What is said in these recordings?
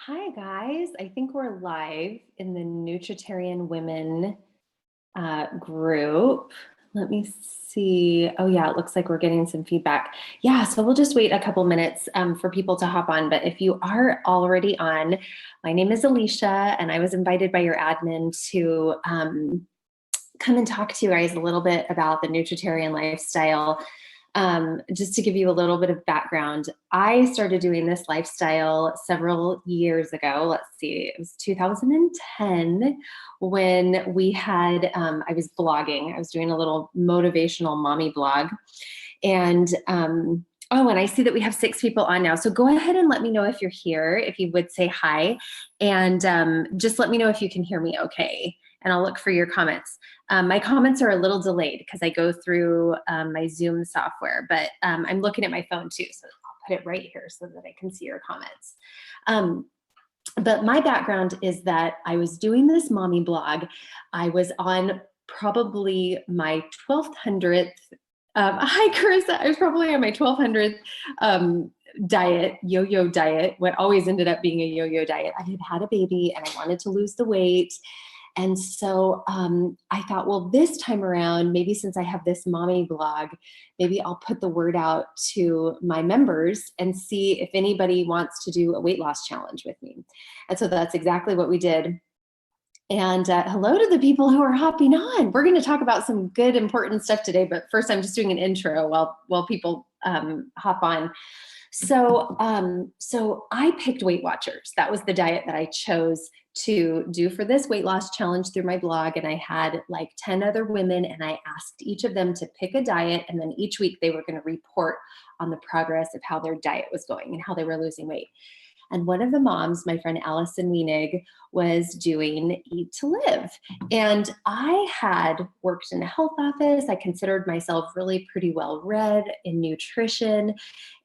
Hi, guys. I think we're live in the Nutritarian Women group. Let me see. Oh, yeah, it looks like we're getting some feedback. Yeah, so we'll just wait a couple minutes for people to hop on. But if you are already on, my name is Alicia, and I was invited by your admin to come and talk to you guys a little bit about the Nutritarian lifestyle. Just to give you a little bit of background, I started doing this lifestyle several years ago. Let's see, it was 2010 when we had, I was blogging. I was doing a little motivational mommy blog. And oh, and I see that we have 6 people on now. So go ahead and let me know if you're here, if you would say hi. And just let me know if you can hear me okay. And I'll look for your comments. My comments are a little delayed because I go through my Zoom software, but I'm looking at my phone too, so I'll put it right here so that I can see your comments. But my background is that I was doing this mommy blog. I was on probably my 1200th, hi Carissa, I was probably on my 1200th diet, yo-yo diet, what always ended up being a yo-yo diet. I had had a baby and I wanted to lose the weight. And so I thought, well, this time around, maybe since I have this mommy blog, maybe I'll put the word out to my members and see if anybody wants to do a weight loss challenge with me. And so that's exactly what we did. And hello to the people who are hopping on. We're going to talk about some good, important stuff today. But first, I'm just doing an intro while people hop on. So I picked Weight Watchers. That was the diet that I chose to do for this weight loss challenge through my blog. And I had like 10 other women, and I asked each of them to pick a diet. And then each week they were going to report on the progress of how their diet was going and how they were losing weight. And one of the moms, my friend Allison Wienig, was doing Eat to Live. And I had worked in a health office. I considered myself really pretty well read in nutrition.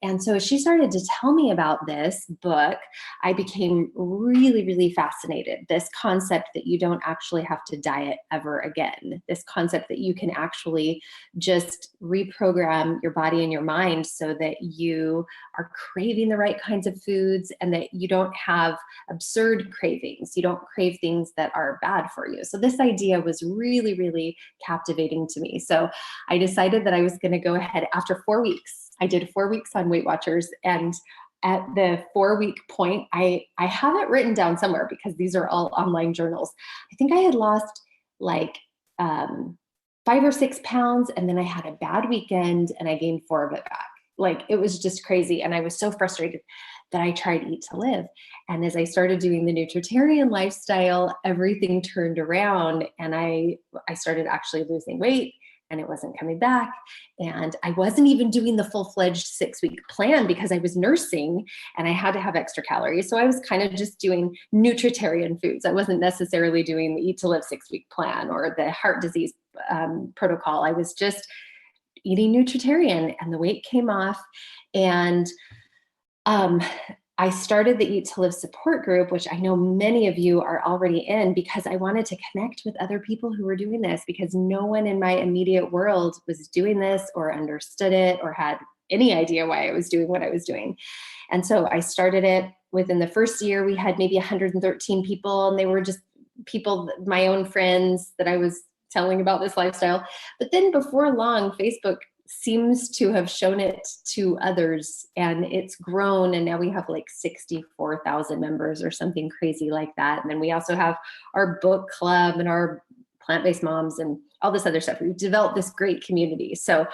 And so as she started to tell me about this book, I became really, really fascinated. This concept that you don't actually have to diet ever again. This concept that you can actually just reprogram your body and your mind so that you are craving the right kinds of foods and that you don't have absurd cravings. You don't crave things that are bad for you. So this idea was really, really captivating to me. So I decided that I was going to go ahead after 4 weeks. I did 4 weeks on Weight Watchers, and at the 4-week point, I have it written down somewhere because these are all online journals. I think I had lost like 5 or 6 pounds, and then I had a bad weekend and I gained 4 of it back. Like, it was just crazy. And I was so frustrated that I tried Eat to Live. And as I started doing the Nutritarian lifestyle, everything turned around, and I started actually losing weight, and it wasn't coming back. And I wasn't even doing the full-fledged 6-week plan because I was nursing and I had to have extra calories. So I was kind of just doing Nutritarian foods. I wasn't necessarily doing the Eat to Live 6-week plan or the heart disease protocol. I was just eating Nutritarian, and the weight came off. And I started the Eat to Live support group, which I know many of you are already in, because I wanted to connect with other people who were doing this, because no one in my immediate world was doing this or understood it or had any idea why I was doing what I was doing. And so I started it. Within the first year, we had maybe 113 people, and they were just people, my own friends that I was telling about this lifestyle. But then before long, Facebook seems to have shown it to others, and it's grown, and now we have like 64,000 members or something crazy like that. And then we also have our book club and our plant-based moms and all this other stuff. We've developed this great community. So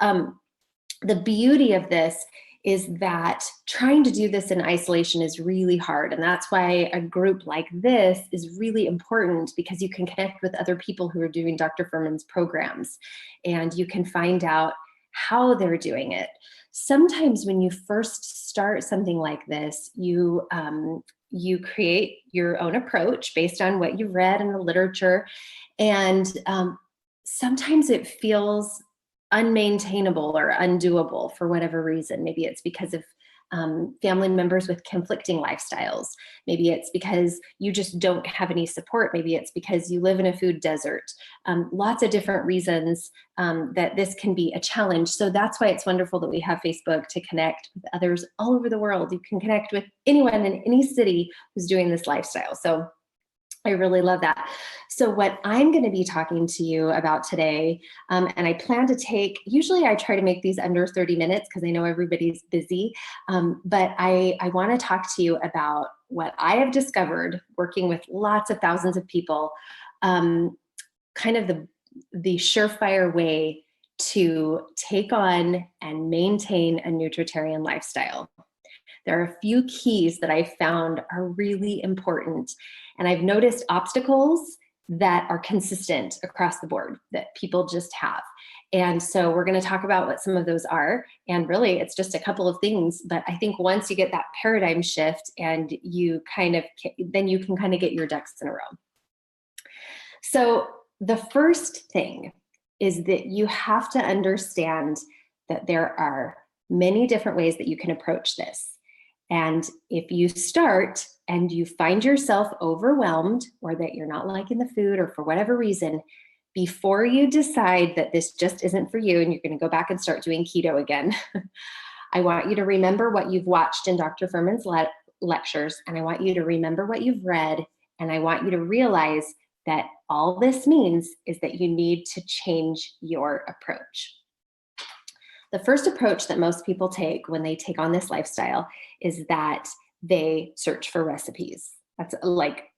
the beauty of this is that trying to do this in isolation is really hard. And that's why a group like this is really important, because you can connect with other people who are doing Dr. Furman's programs, and you can find out how they're doing it. Sometimes when you first start something like this, you create your own approach based on what you've read in the literature. And sometimes it feels unmaintainable or undoable for whatever reason. Maybe it's because of family members with conflicting lifestyles. Maybe it's because you just don't have any support. Maybe it's because you live in a food desert. Lots of different reasons that this can be a challenge. So that's why it's wonderful that we have Facebook to connect with others all over the world. You can connect with anyone in any city who's doing this lifestyle. So I really love that. So what I'm going to be talking to you about today, and I plan to take, usually I try to make these under 30 minutes because I know everybody's busy, but I want to talk to you about what I have discovered working with lots of thousands of people, kind of the surefire way to take on and maintain a nutritarian lifestyle. There are a few keys that I found are really important. And I've noticed obstacles that are consistent across the board that people just have. And so we're going to talk about what some of those are. And really, it's just a couple of things. But I think once you get that paradigm shift and then you can kind of get your ducks in a row. So the first thing is that you have to understand that there are many different ways that you can approach this. And if you start and you find yourself overwhelmed or that you're not liking the food or for whatever reason, before you decide that this just isn't for you and you're going to go back and start doing keto again, I want you to remember what you've watched in Dr. Furman's lectures, and I want you to remember what you've read, and I want you to realize that all this means is that you need to change your approach. The first approach that most people take when they take on this lifestyle is that they search for recipes. That's like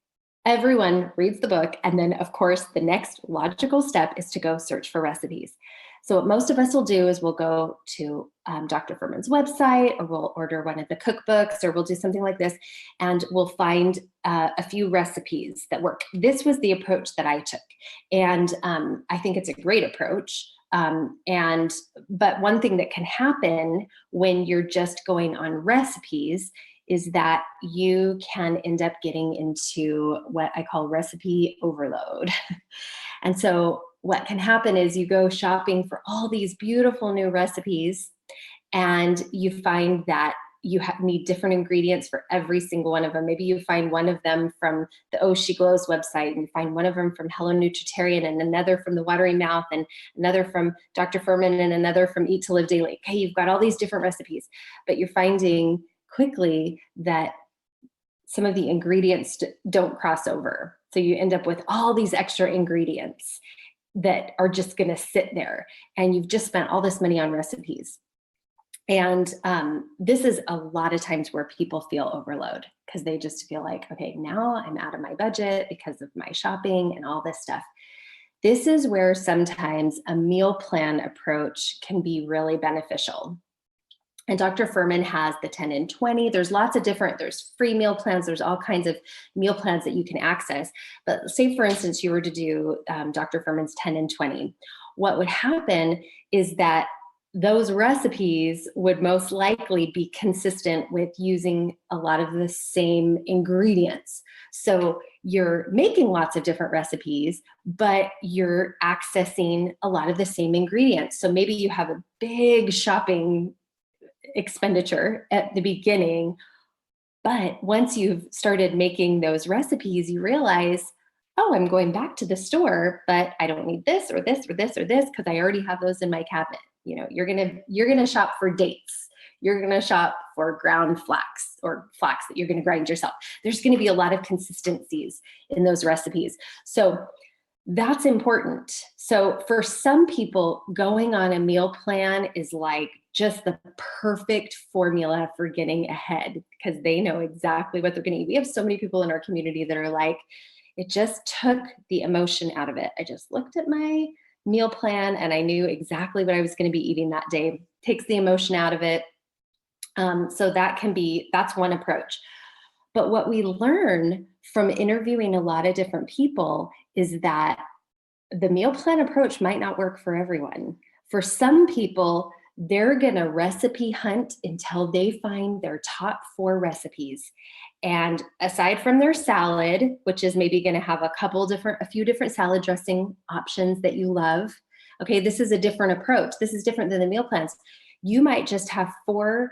everyone reads the book, and then of course the next logical step is to go search for recipes. So what most of us will do is we'll go to Dr. Furman's website, or we'll order one of the cookbooks, or we'll do something like this, and we'll find a few recipes that work. This was the approach that I took, and I think it's a great approach. But one thing that can happen when you're just going on recipes is that you can end up getting into what I call recipe overload. And so what can happen is you go shopping for all these beautiful new recipes, and you find that you need different ingredients for every single one of them. Maybe you find one of them from the Oh She Glows website, and you find one of them from Hello Nutritarian, and another from the Watery Mouth, and another from Dr. Furman, and another from Eat to Live Daily. Okay, you've got all these different recipes, but you're finding quickly that some of the ingredients don't cross over. So you end up with all these extra ingredients that are just going to sit there, and you've just spent all this money on recipes. And this is a lot of times where people feel overload because they just feel like, okay, now I'm out of my budget because of my shopping and all this stuff. This is where sometimes a meal plan approach can be really beneficial. And Dr. Furman has the 10 and 20. There's lots of different, there's free meal plans. There's all kinds of meal plans that you can access. But say, for instance, you were to do Dr. Furman's 10 and 20. What would happen is that those recipes would most likely be consistent with using a lot of the same ingredients. So you're making lots of different recipes, but you're accessing a lot of the same ingredients. So maybe you have a big shopping expenditure at the beginning, but once you've started making those recipes, you realize, oh, I'm going back to the store, but I don't need this or this or this or this because I already have those in my cabinet. You know, you're gonna shop for dates. You're gonna shop for ground flax or flax that you're gonna grind yourself. There's gonna be a lot of consistencies in those recipes. So that's important. So for some people, going on a meal plan is like just the perfect formula for getting ahead because they know exactly what they're gonna eat. We have so many people in our community that are like, it just took the emotion out of it. I just looked at my meal plan and I knew exactly what I was going to be eating that day. Takes the emotion out of it. So that's one approach. But what we learn from interviewing a lot of different people is that the meal plan approach might not work for everyone. For some people, they're going to recipe hunt until they find their top 4 recipes. And aside from their salad, which is maybe going to have a few different salad dressing options that you love. Okay, this is a different approach. This is different than the meal plans. You might just have 4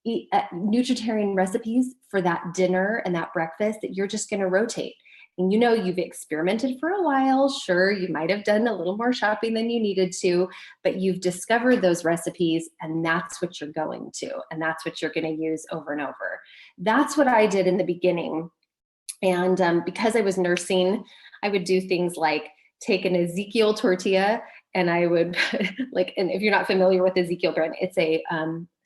Nutritarian recipes for that dinner and that breakfast that you're just going to rotate. And you know, you've experimented for a while. Sure, you might have done a little more shopping than you needed to, but you've discovered those recipes, and that's what you're going to, and that's what you're going to use over and over. That's what I did in the beginning. And because I was nursing, I would do things like take an Ezekiel tortilla, and I would like, and if you're not familiar with Ezekiel bread, it's a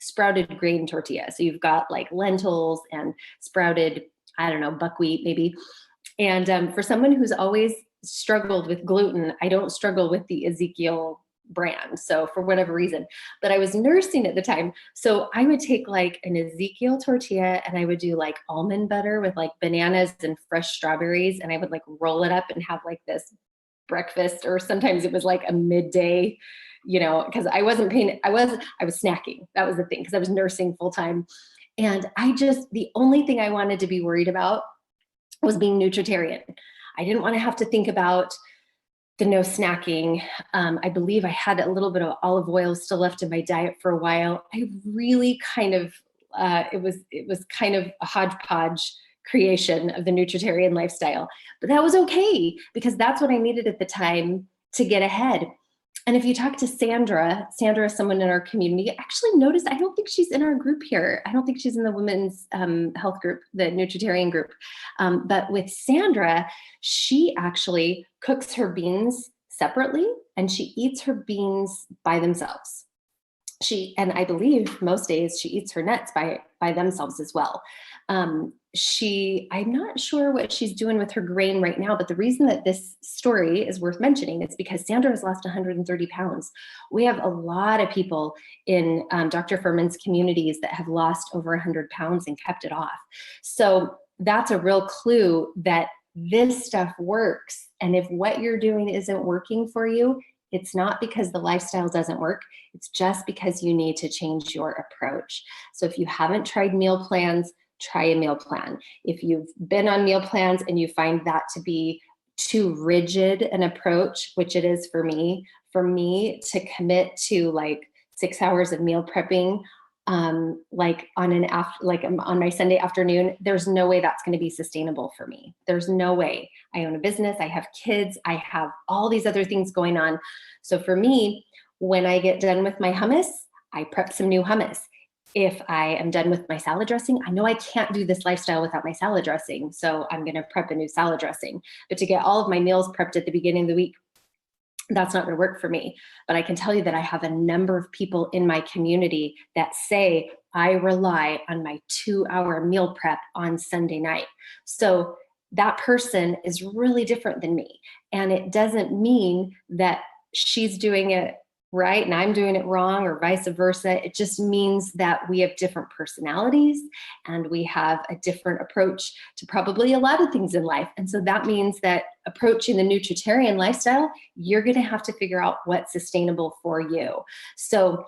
sprouted grain tortilla. So you've got like lentils and sprouted, I don't know, buckwheat maybe. And for someone who's always struggled with gluten, I don't struggle with the Ezekiel brand. So for whatever reason, but I was nursing at the time. So I would take like an Ezekiel tortilla, and I would do like almond butter with like bananas and fresh strawberries. And I would like roll it up and have like this breakfast, or sometimes it was like a midday, you know, because I wasn't paying, I was snacking. That was the thing, because I was nursing full time. And the only thing I wanted to be worried about was being nutritarian. I didn't want to have to think about the no snacking. I believe I had a little bit of olive oil still left in my diet for a while. I really kind of, it was kind of a hodgepodge creation of the nutritarian lifestyle, but that was okay, because that's what I needed at the time to get ahead. And if you talk to Sandra is someone in our community. Actually, notice I don't think she's in our group here. I don't think she's in the women's health group, the Nutritarian group. But with Sandra, she actually cooks her separately, and she eats her beans by themselves. And I believe most days she eats her nuts by themselves as well. I'm not sure what she's doing with her grain right now, but the reason that this story is worth mentioning is because Sandra has lost 130 pounds. We have a lot of people in Dr. Furman's communities that have lost over 100 pounds and kept it off. So that's a real clue that this stuff works. And if what you're doing isn't working for you, it's not because the lifestyle doesn't work. It's just because you need to change your approach. So if you haven't tried meal plans, try a meal plan. If you've been on meal plans and you find that to be too rigid an approach, which it is for me to commit to like 6 hours of meal prepping, like on my Sunday afternoon, there's no way that's going to be sustainable for me. There's no way. I own a business, I have kids, I have all these other things going on. So for me, when I get done with my hummus, I prep some new hummus. If I am done with my salad dressing, I know I can't do this lifestyle without my salad dressing. So I'm going to prep a new salad dressing. But to get all of my meals prepped at the beginning of the week, that's not going to work for me. But I can tell you that I have a number of people in my community that say, I rely on my 2-hour meal prep on Sunday night. So that person is really different than me. And it doesn't mean that she's doing it right and I'm doing it wrong, or vice versa. It just means that we have different personalities and we have a different approach to probably a lot of things in life. And so that means that approaching the nutritarian lifestyle, you're going to have to figure out what's sustainable for you. So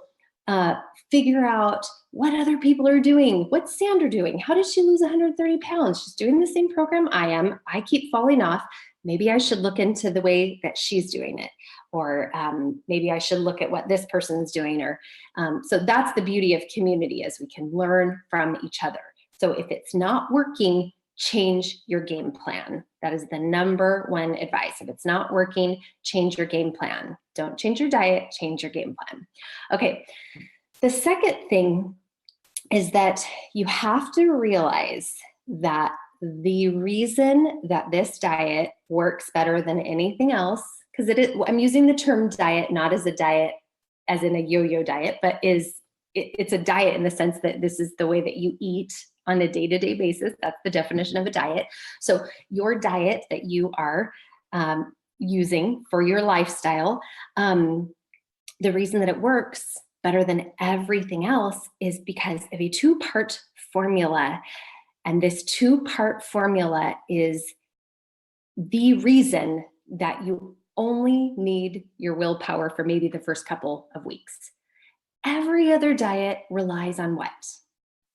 figure out what other people are doing. What's Sandra doing? How did she lose 130 pounds? She's doing the same program I am. I keep falling off. Maybe I should look into the way that she's doing it. Or maybe I should look at what this person's doing. Or so that's the beauty of community, is we can learn from each other. So if it's not working, change your game plan. That is the number one advice. If it's not working, change your game plan. Don't change your diet, change your game plan. Okay, the second thing is that you have to realize that the reason that this diet works better than anything else, because I'm using the term diet not as a diet as in a yo-yo diet, but it's a diet in the sense that this is the way that you eat on a day-to-day basis. That's the definition of a diet. So your diet that you are using for your lifestyle, the reason that it works better than everything else is because of a 2-part formula. And this 2-part formula is the reason that you only need your willpower for maybe the first couple of weeks. Every other diet relies on what?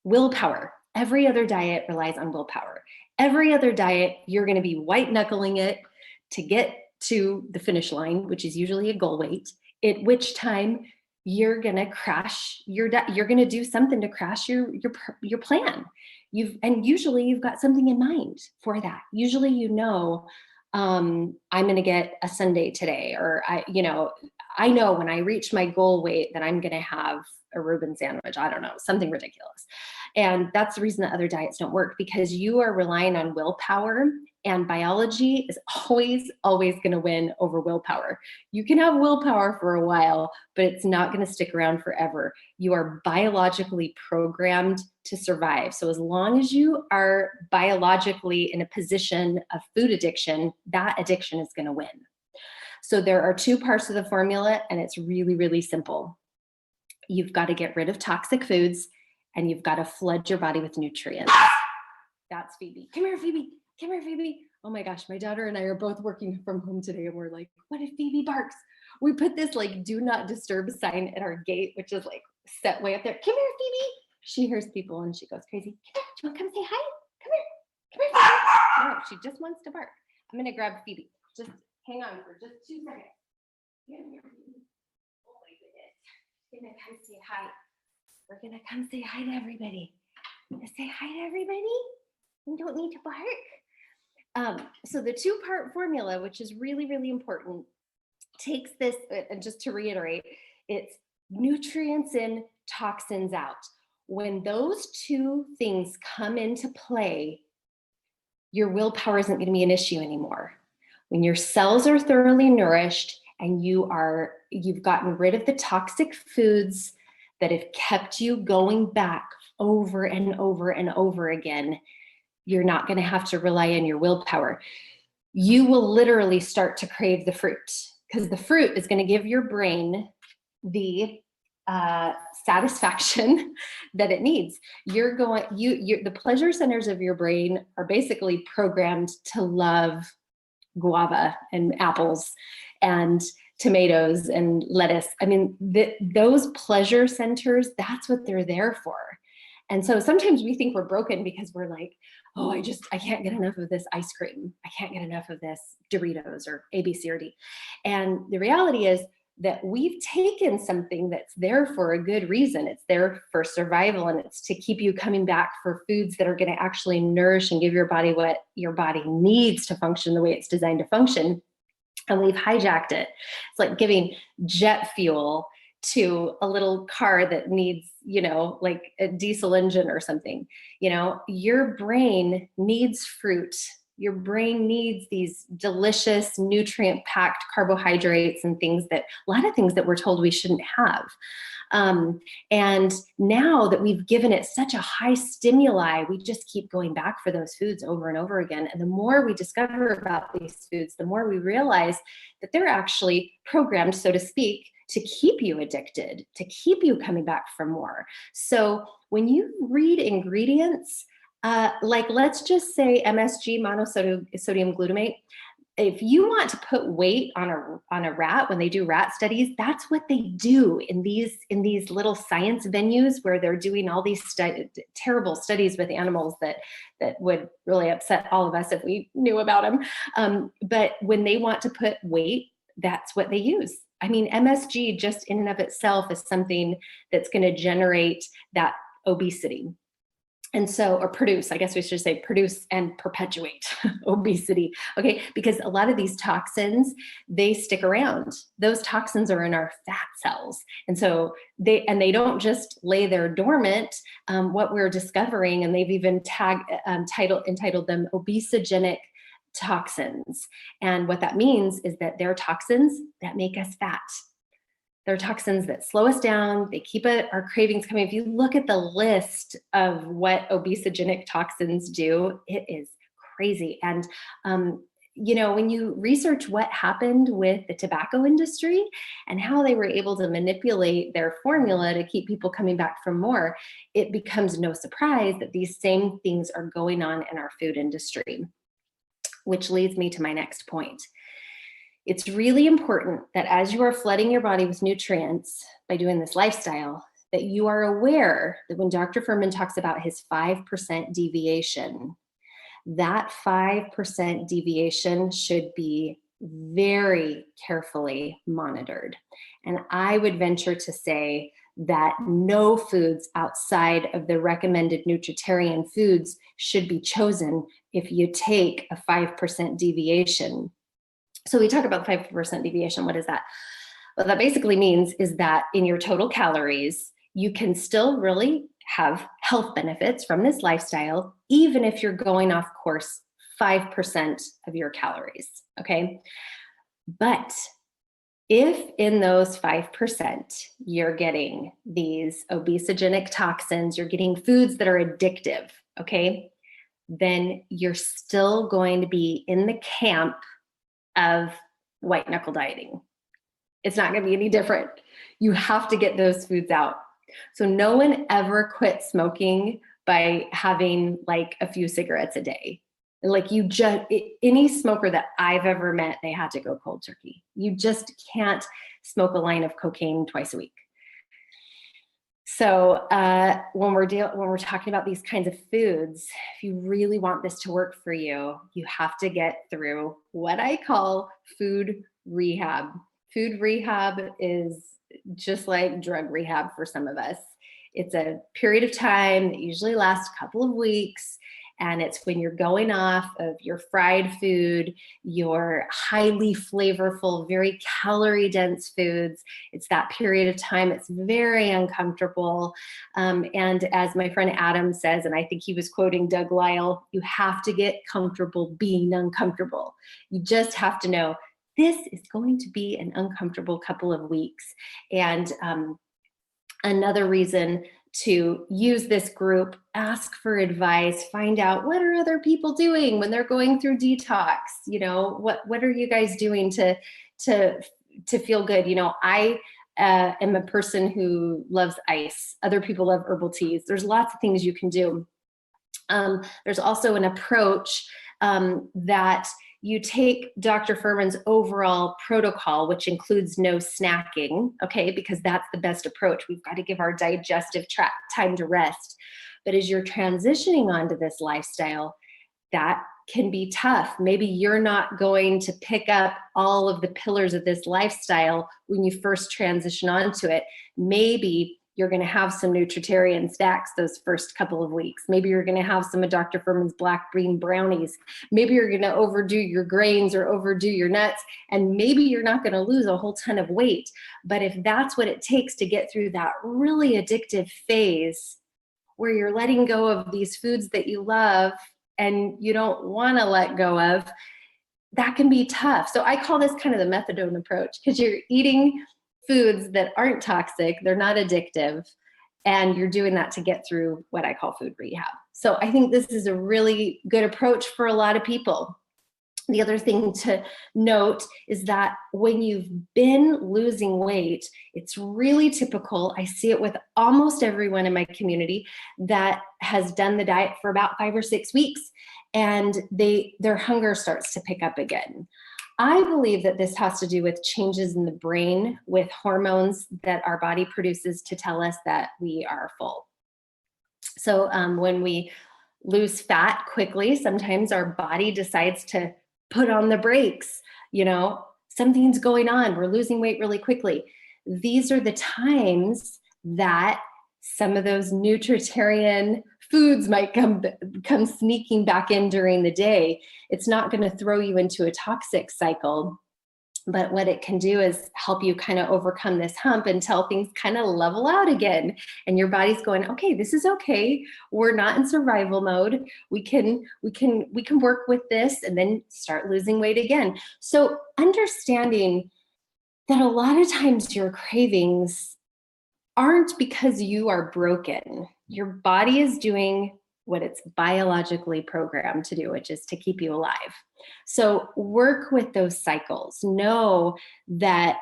Willpower. Every other diet relies on willpower. Every other diet, you're going to be white knuckling it to get to the finish line, which is usually a goal weight, at which time you're going to crash you're going to do something to crash your plan. And usually you've got something in mind for that. Usually, I'm going to get a sundae today, or I know when I reach my goal weight that I'm going to have a Reuben sandwich. I don't know, something ridiculous. And that's the reason that other diets don't work, because you are relying on willpower, and biology is always going to win over willpower. You can have willpower for a while, but it's not going to stick around forever. You are biologically programmed to survive. So as long as you are biologically in a position of food addiction, that addiction is going to win. So there are two parts of the formula, and it's really, really simple. You've got to get rid of toxic foods, and you've got to flood your body with nutrients. That's Phoebe. Come here, Phoebe. Come here, Phoebe. Oh my gosh, my daughter and I are both working from home today, and we're like, what if Phoebe barks? We put this like do not disturb sign at our gate, which is like set way up there. Come here, Phoebe. She hears people and she goes crazy. Come here. Do you want to come say hi? Come here. Come here, Phoebe. No, she just wants to bark. I'm going to grab Phoebe. Just hang on for just 2 seconds. Come here, Phoebe. Oh my goodness. We're going to come say hi. We're going to come say hi to everybody. Say hi to everybody. You don't need to bark. So the 2-part formula, which is really, really important, takes this, and just to reiterate, it's nutrients in, toxins out. When those 2 things come into play, your willpower isn't going to be an issue anymore. When your cells are thoroughly nourished and you've gotten rid of the toxic foods that have kept you going back over and over and over again, you're not going to have to rely on your willpower. You will literally start to crave the fruit, because the fruit is going to give your brain the satisfaction that it needs. The pleasure centers of your brain are basically programmed to love guava and apples and tomatoes and lettuce. I mean, those pleasure centers, that's what they're there for. And so sometimes we think we're broken because we're like, oh, I can't get enough of this ice cream. I can't get enough of this Doritos or A, B, C, or D. And the reality is that we've taken something that's there for a good reason. It's there for survival, and it's to keep you coming back for foods that are going to actually nourish and give your body what your body needs to function the way it's designed to function. And we've hijacked it. It's like giving jet fuel to a little car that needs, like a diesel engine or something. Your brain needs fruit. Your brain needs these delicious, nutrient-packed carbohydrates and a lot of things that we're told we shouldn't have. And now that we've given it such a high stimuli, we just keep going back for those foods over and over again. And the more we discover about these foods, the more we realize that they're actually programmed, so to speak, to keep you addicted, to keep you coming back for more. So when you read ingredients, like let's just say MSG, monosodium glutamate, if you want to put weight on a rat, when they do rat studies, that's what they do in these little science venues where they're doing all these terrible studies with animals that would really upset all of us if we knew about them. But when they want to put weight, that's what they use. I mean, MSG just in and of itself is something that's going to generate that obesity. And so, or produce, I guess we should say produce and perpetuate obesity. Okay. Because a lot of these toxins, they stick around. Those toxins are in our fat cells. And so they don't just lay there dormant. What we're discovering, and they've even entitled them obesogenic toxins. And what that means is that they're toxins that make us fat. They're toxins that slow us down. They keep our cravings coming. If you look at the list of what obesogenic toxins do, it is crazy. And, when you research what happened with the tobacco industry and how they were able to manipulate their formula to keep people coming back for more, it becomes no surprise that these same things are going on in our food industry, which leads me to my next point. It's really important that as you are flooding your body with nutrients by doing this lifestyle, that you are aware that when Dr. Fuhrman talks about his 5% deviation, that 5% deviation should be very carefully monitored. And I would venture to say that no foods outside of the recommended nutritarian foods should be chosen if you take a 5% deviation. So we talk about 5% deviation. What is that? What that basically means is that in your total calories, you can still really have health benefits from this lifestyle, even if you're going off course 5% of your calories, okay? But if in those 5%, you're getting these obesogenic toxins, you're getting foods that are addictive, okay, then you're still going to be in the camp of white knuckle dieting. It's not going to be any different. You have to get those foods out. So no one ever quit smoking by having like a few cigarettes a day. Like you just, any smoker that I've ever met, they had to go cold turkey. You just can't smoke a line of cocaine twice a week. So when we're talking about these kinds of foods, if you really want this to work for you, you have to get through what I call food rehab. Food rehab is just like drug rehab for some of us. It's a period of time that usually lasts a couple of weeks. And it's when you're going off of your fried food, your highly flavorful, very calorie dense foods. It's that period of time. It's very uncomfortable. And as my friend Adam says, and I think he was quoting Doug Lyle, you have to get comfortable being uncomfortable. You just have to know this is going to be an uncomfortable couple of weeks. And another reason to use this group, ask for advice, find out what are other people doing when they're going through detox. You know, what are you guys doing to feel good? You know, I am a person who loves ice. Other people love herbal teas. There's lots of things you can do. There's also an approach that you take Dr. Furman's overall protocol, which includes no snacking, okay, because that's the best approach. We've got to give our digestive tract time to rest. But as you're transitioning onto this lifestyle, that can be tough. Maybe you're not going to pick up all of the pillars of this lifestyle when you first transition onto it. Maybe you're going to have some Nutritarian snacks those first couple of weeks. Maybe you're going to have some of Dr. Furman's black bean brownies. Maybe you're going to overdo your grains or overdo your nuts, and maybe you're not going to lose a whole ton of weight. But if that's what it takes to get through that really addictive phase where you're letting go of these foods that you love and you don't want to let go of, that can be tough. So I call this kind of the methadone approach, because you're eating foods that aren't toxic, they're not addictive, and you're doing that to get through what I call food rehab. So I think this is a really good approach for a lot of people. The other thing to note is that when you've been losing weight, it's really typical. I see it with almost everyone in my community that has done the diet for about 5 or 6 weeks, and their hunger starts to pick up again. I believe that this has to do with changes in the brain with hormones that our body produces to tell us that we are full. So when we lose fat quickly, sometimes our body decides to put on the brakes. You know, something's going on. We're losing weight really quickly. These are the times that some of those nutritarian foods might come sneaking back in during the day. It's not going to throw you into a toxic cycle, but what it can do is help you kind of overcome this hump until things kind of level out again. And your body's going, okay, this is okay. We're not in survival mode. We can work with this, and then start losing weight again. So understanding that a lot of times your cravings aren't because you are broken. Your body is doing what it's biologically programmed to do, which is to keep you alive. So work with those cycles. Know that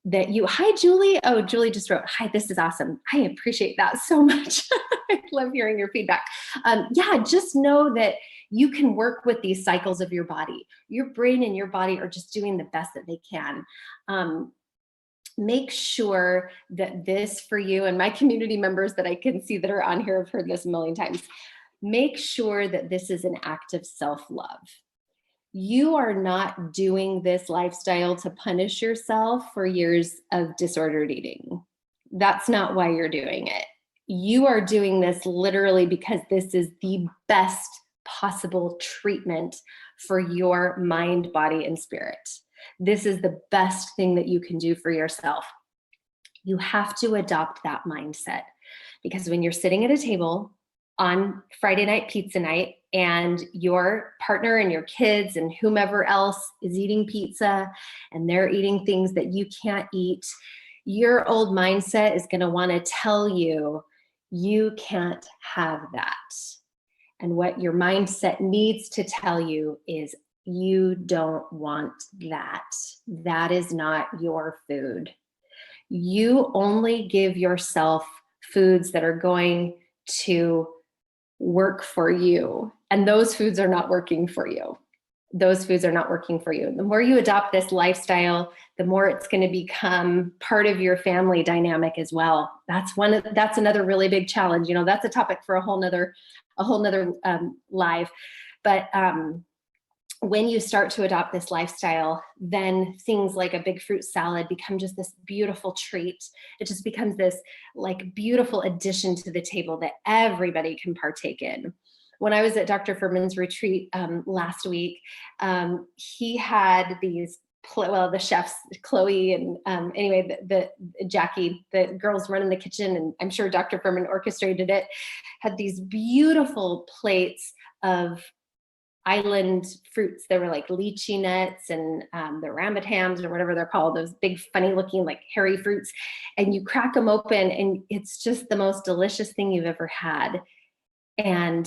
that you, hi, Julie. Oh, Julie just wrote, hi, this is awesome. I appreciate that so much. I love hearing your feedback. Yeah, just know that you can work with these cycles of your body. Your brain and your body are just doing the best that they can. Make sure that this for you, and my community members that I can see that are on here have heard this a million times. Make sure that this is an act of self-love. you are not doing this lifestyle to punish yourself for years of disordered eating. That's not why you're doing it. You are doing this literally because this is the best possible treatment for your mind, body, and spirit. This is the best thing that you can do for yourself. You have to adopt that mindset, because when you're sitting at a table on Friday night pizza night and your partner and your kids and whomever else is eating pizza and they're eating things that you can't eat, your old mindset is going to want to tell you, you can't have that. And what your mindset needs to tell you is, you don't want that. That is not your food. You only give yourself foods that are going to work for you. And those foods are not working for you. Those foods are not working for you. The more you adopt this lifestyle, the more it's going to become part of your family dynamic as well. That's another really big challenge. That's a topic for a whole nother live. But when you start to adopt this lifestyle, then things like a big fruit salad become just this beautiful treat. It just becomes this like beautiful addition to the table that everybody can partake in. When I was at Dr. Furman's retreat last week, he had these, the chefs, Chloe and anyway, the Jackie, the girls running the kitchen, and I'm sure Dr. Furman orchestrated it, had these beautiful plates of island fruits. They were like lychee nuts and the rambutams or whatever they're called, those big funny looking like hairy fruits. And you crack them open and it's just the most delicious thing you've ever had. And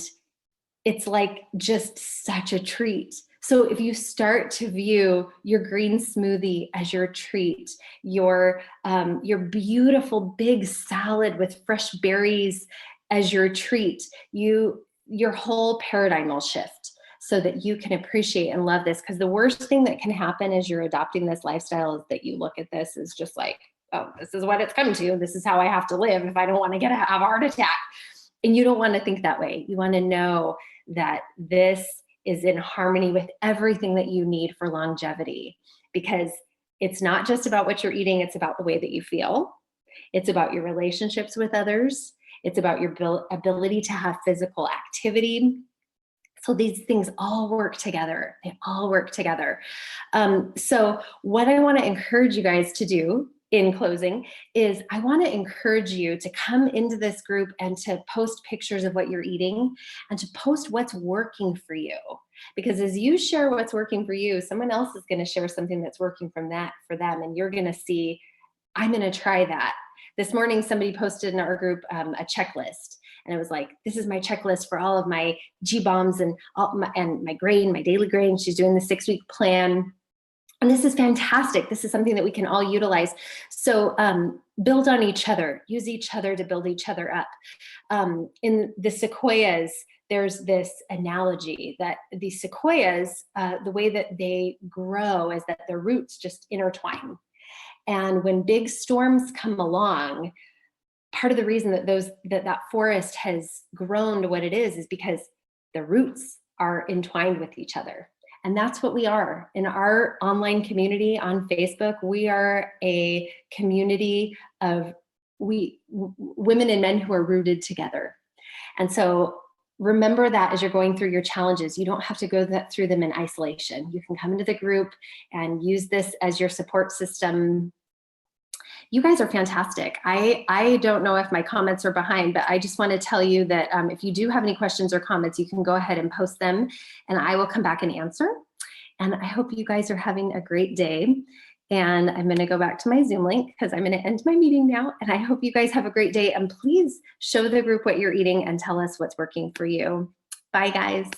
it's like just such a treat. So if you start to view your green smoothie as your treat, your beautiful big salad with fresh berries as your treat, your whole paradigm will shift so that you can appreciate and love this. Because the worst thing that can happen as you're adopting this lifestyle is that you look at this as just like, oh, this is what it's come to. This is how I have to live if I don't want to have a heart attack. And you don't want to think that way. You want to know that this is in harmony with everything that you need for longevity, because it's not just about what you're eating. It's about the way that you feel. It's about your relationships with others. It's about your ability to have physical activity. So these things all work together. They all work together. So what I want to encourage you guys to do in closing is, I want to encourage you to come into this group and to post pictures of what you're eating and to post what's working for you. Because as you share what's working for you, someone else is going to share something that's working for them. And you're going to see, I'm going to try that. This morning, somebody posted in our group a checklist. And it was like, this is my checklist for all of my G-bombs and my grain, my daily grain. She's doing the 6-week plan. And this is fantastic. This is something that we can all utilize. So build on each other, use each other to build each other up. In the sequoias, there's this analogy that the sequoias, the way that they grow is that their roots just intertwine. And when big storms come along, part of the reason that that forest has grown to what it is because the roots are entwined with each other. And that's what we are. In our online community on Facebook, we are a community of women and men who are rooted together. And so remember that as you're going through your challenges, you don't have to go through them in isolation. You can come into the group and use this as your support system. You guys are fantastic. I don't know if my comments are behind, but I just want to tell you that if you do have any questions or comments, you can go ahead and post them and I will come back and answer. And I hope you guys are having a great day. And I'm going to go back to my Zoom link because I'm going to end my meeting now. And I hope you guys have a great day. And please show the group what you're eating and tell us what's working for you. Bye, guys.